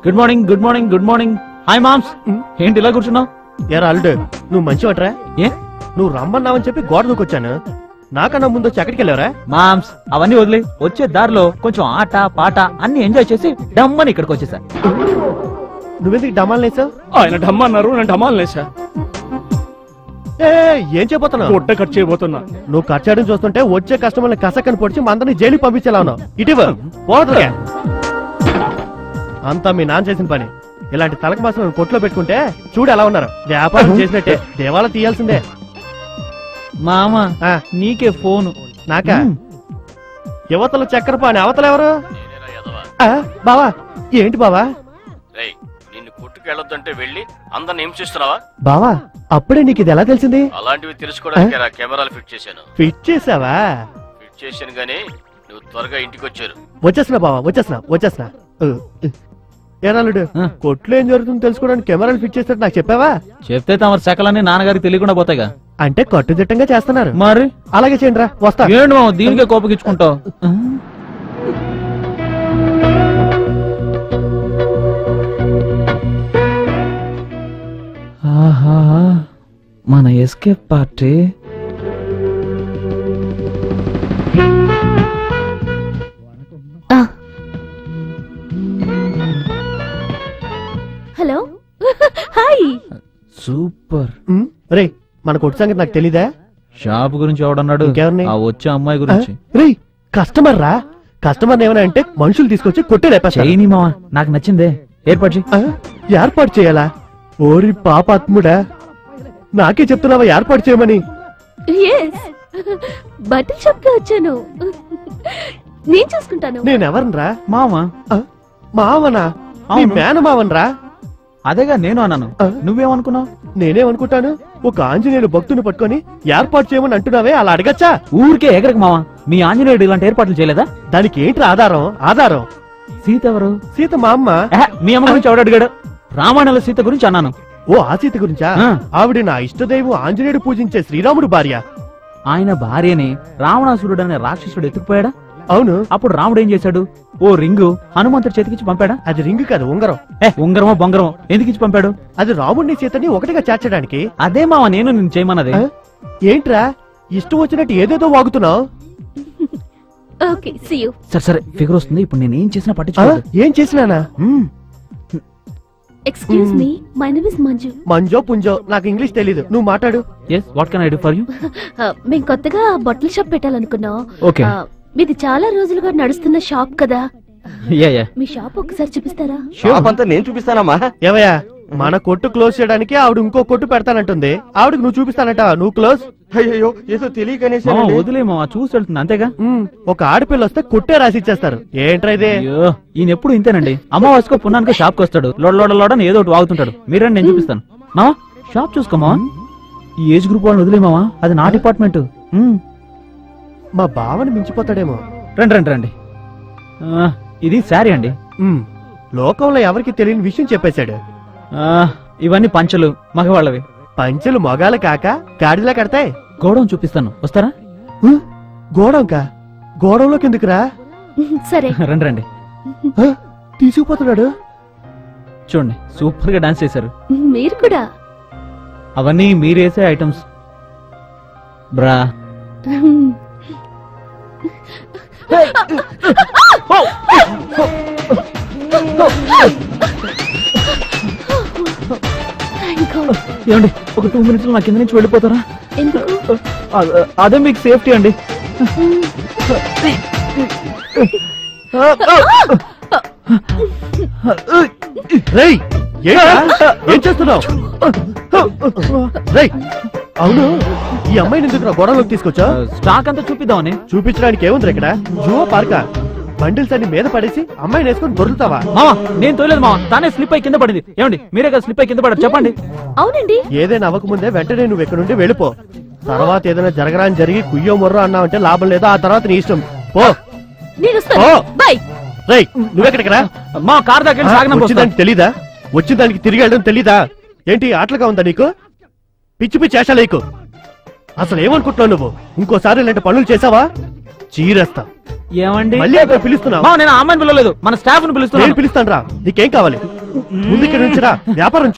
Good morning good morning good morning. Hi moms. ఏంటి ఇలా కూర్చున్నావు? యారా అల్లుడు, నువ్వు మంచివాట్రా? ఏ నువ్వు రమ్మన్నావని చెప్పి గోడ దూకొచ్చాను. నాకన్నా ముందు వచ్చి ఎక్కడికి వెళ్ళావరా? మామ్స్ అవన్నీ వదిలే, వచ్చే దారిలో కొంచెం ఆట పాట అన్ని ఎంజాయ్ చేసి డమ్మని ఇక్కడికి వచ్చేసా. నువ్వెందుకు డమాలు వేసావు? ఆయన డమ్మన్నారు, నేను డమాలు వేసా. ఏం చేయబోతున్నావు? పొట్ట కట్ చేయబోతున్నా. నువ్వు కట్ చేయడం చూస్తుంటే వచ్చే కస్టమర్ని కసక్కని పొడిచి మందరిని జైలుకి పంపించేలా ఉన్నావు. ఇటీవ పోదుగా అంతా మీ నాన్న చేసిన పని. ఇలాంటి తలక మాసం కొట్లో పెట్టుకుంటే చూడు ఎలా ఉన్నారు. వ్యాపారం చేసినట్టే దేవాల తీయాల్సిందే. మామ నీకే ఫోను. నాకా? యువతల చక్కెర పాని అవతల ఎవరు? బావా ఏంటి బావా? నిన్ను కొట్టుకెళ్ళొద్దంటే వెళ్ళి అందరిని హింసిస్తున్నావా? బావా అప్పుడే నీకు ఇది ఎలా తెలిసింది? అలాంటివి తెలుసుకోవడానికి కెమెరాలు ఫిట్ చేశాను. ఫిట్ చేసావా? ఫిట్ చేశాను గానీ నువ్వు త్వరగా ఇంటికి వచ్చారు. వచ్చేస్తున్నా బావా, వచ్చేస్తున్నా. ఏనాలుడు కొట్లో ఏం జరుగుతుందో తెలుసుకోవడానికి కెమెరాలు ఫిట్ చేస్తాడు నాకు చెప్పావా? చెప్తే తమ శకలన్నీ నాన్నగారికి తెలియకుండా పోతాయిగా. అంటే కట్టుదిట్టంగా చేస్తున్నారు. మరి అలాగే చేయండి రా, వస్తా. ఏంటి మామ దీనికే కోపగించుకుంటావు? ఆహా మన escape party. Hello hi. Super. రే మన కొట్టు సంగతి నాకు తెలీదా? షాప్ గురించి ఎవడన్నాడు? ఆ వచ్చే అమ్మాయి గురించి. రే కస్టమర్ రా. కస్టమర్ ఏమైనా అంటే మనుషులు తీసుకొచ్చి కొట్టే లేపేస్తా. మావా నాకు నచ్చిందే, ఏర్పాటు చేయాలా? ఓరి పాపాత్ముడా, నాకే చెప్తున్నావా ఏర్పాటు చేయమని? బట్టల షాప్ కి వచ్చాను, నేను చూసుకుంటాను. నేనెవరనరా? మావా. మావనా? మేనమావనరా? అదేగా నేను అన్నాను, నువ్వేమనుకున్నావు? నేనేమనుకుంటాను, ఒక ఆంజనేయుడు భక్తుని పట్టుకొని ఏర్పాటు చేయమని అంటున్నావే, అలా అడగచ్చా? ఊరికే ఎగరకు మావా. మీ ఆంజనేయుడు ఇలాంటి ఏర్పాట్లు చేయలేదా? దానికి ఏంటి ఆధారం? సీత ఎవరు? సీత మా అమ్మ. మీ అమ్మ గురించి ఎవడు అడిగాడు? రామాయణంలో సీత గురించి అన్నాను. ఓ ఆ సీత గురించా? ఆవిడ నా ఇష్టదైవం ఆంజనేయుడు పూజించే శ్రీరాముడు భార్య. ఆయన భార్యని రావణాసురుడు అనే రాక్షసుడు ఎత్తుకుపోయాడా? అవును. అప్పుడు రాముడు ఏం చేశాడు? ఓ రింగు హనుమంతుడి చేతికిచ్చి పంపాడా? అది రింగు కాదు, ఉంగరం. ఉంగరమో బొంగరమో ఎందుకు ఇచ్చి పంపాడు? అది రాముడిని సీతని ఒకటిగా చేర్చడానికి. అదే మావా నేను నిన్ను చేయమన్నది. ఏంట్రా ఇష్టం వచ్చినట్టు ఏదేదో వాగుతున్నావు? సరే ఫిగర్ వస్తుంది. ఇప్పుడు నేను ఏం చేసినా పట్టించుకోదు. ఏం చేసినానా? Excuse me, my name is Manju. మంజో పుంజో నాకు ఇంగ్లీష్ తెలీదు, నువ్వు మాట్లాడు. yes what can I do for you? మేము కొత్తగా బట్టల షాప్ పెట్టాలనుకున్నాం. ఓకే. మీది చాలా రోజులుగా నడుస్తున్న షాప్ కదా? యా మీ షాప్ ఒకసారి చూపిస్తారా? షాప్ అంతా నేను చూపిస్తానమ్మా. ఏవయ్యా మన కొట్టు క్లోజ్ చేయడానికి ఆవిడ ఇంకో కొట్టు పెడతానంటుంది. ఆవిడకి నువ్వు చూపిస్తానంట, నువ్వు క్లోజ్. అయ్యో ఏదో తెలియకనేసి వదిలేమో చూసి వెళ్తుంది అంతేగా. ఒక ఆడపిల్ల వస్తే కొట్టే రాసి ఇచ్చేస్తారు. ఏంట్రా ఇదే? ఈయన ఎప్పుడు ఇంతేనండి. అమావాస్యకో పున్నానికో షాప్ కి వస్తాడు, లోడని ఏదో ఒకటి వాగుతుంటాడు. మీరండి నేను చూపిస్తాను. మావా షాప్ చూసుకోమా. ఈ ఏజ్ గ్రూప్ వాళ్ళని వదిలేమావా, అది నా డిపార్ట్మెంట్. మా బావని మించిపోతాడేమో. రండి. ఇది శారీ అండి. లోకంలో ఎవరికి తెలియని విషయం చెప్పేశాడు. ఇవన్నీ పంచలు మగవాళ్ళవి. పంచలు మొగాలు కాక గాడిలా కడతాయి. గోడౌన్ చూపిస్తాను, వస్తారా? గోడౌన్లోకి ఎందుకురా? సరే రండి. తీసుకుపోతున్నాడు చూడండి, సూపర్ గా డాన్స్ చేశారు. మీరు కూడా? అవన్నీ మీరేసే ఐటమ్స్ బ్రా. ఏమండి ఒక 2 minutes నా కింద నుంచి వెళ్ళిపోతారా? అదే మీకు సేఫ్టీ అండి. ఏం చేస్తున్నావు? అవును, ఈ అమ్మాయిని ఎందుకు నా గొడవలోకి తీసుకొచ్చా? స్టాక్ అంతా చూపిద్దామని. చూపించడానికి ఏముంది ఇక్కడ? జువో పార్కా? బండిల్స్ అన్ని మీద పడేసి అమ్మాయిని వేసుకొని దొరుకుతావా? మావా నేను తోలేదు మావా, తానే స్లిప్ అయి కింద పడింది. ఏమండి మీరే కదా స్లిప్ అయి కింద పడారు, చెప్పండి. అవునండి. ఏదైనా అవ్వకముందే వెంటనే నువ్వు ఇక్కడ నుండి వెళ్ళిపో. తర్వాత ఏదైనా జరగరాని జరిగి కుయ్యో మొర్రో అన్నావంటే లాభం లేదా, ఆ తర్వాత నీ ఇష్టం. పో. నువ్వెక్కడికి రా? మా కార్ దగ్గర వచ్చిందానికి తెలీదా? వచ్చిన దానికి తిరిగి వెళ్ళడం తెలీదా? ఏంటి ఆటలుగా ఉందా నీకు? పిచ్చి పిచ్చి చేశాలేకు. అసలు ఏమనుకుంటున్నావు నువ్వు? ఇంకోసారి ఇలాంటి పనులు చేసావా చీరేస్తా. ఏమండి మళ్ళీ అక్కడ పిలుస్తున్నావు? మామ నేను ఆ అమ్మాయిని పిలవలేదు, మన స్టాఫ్ ని నేను పిలుస్తున్నాను. పిలుస్తాను రా. నీకేం కావాలి? ముందు ఇక్కడ నుంచి రా. వ్యాపారం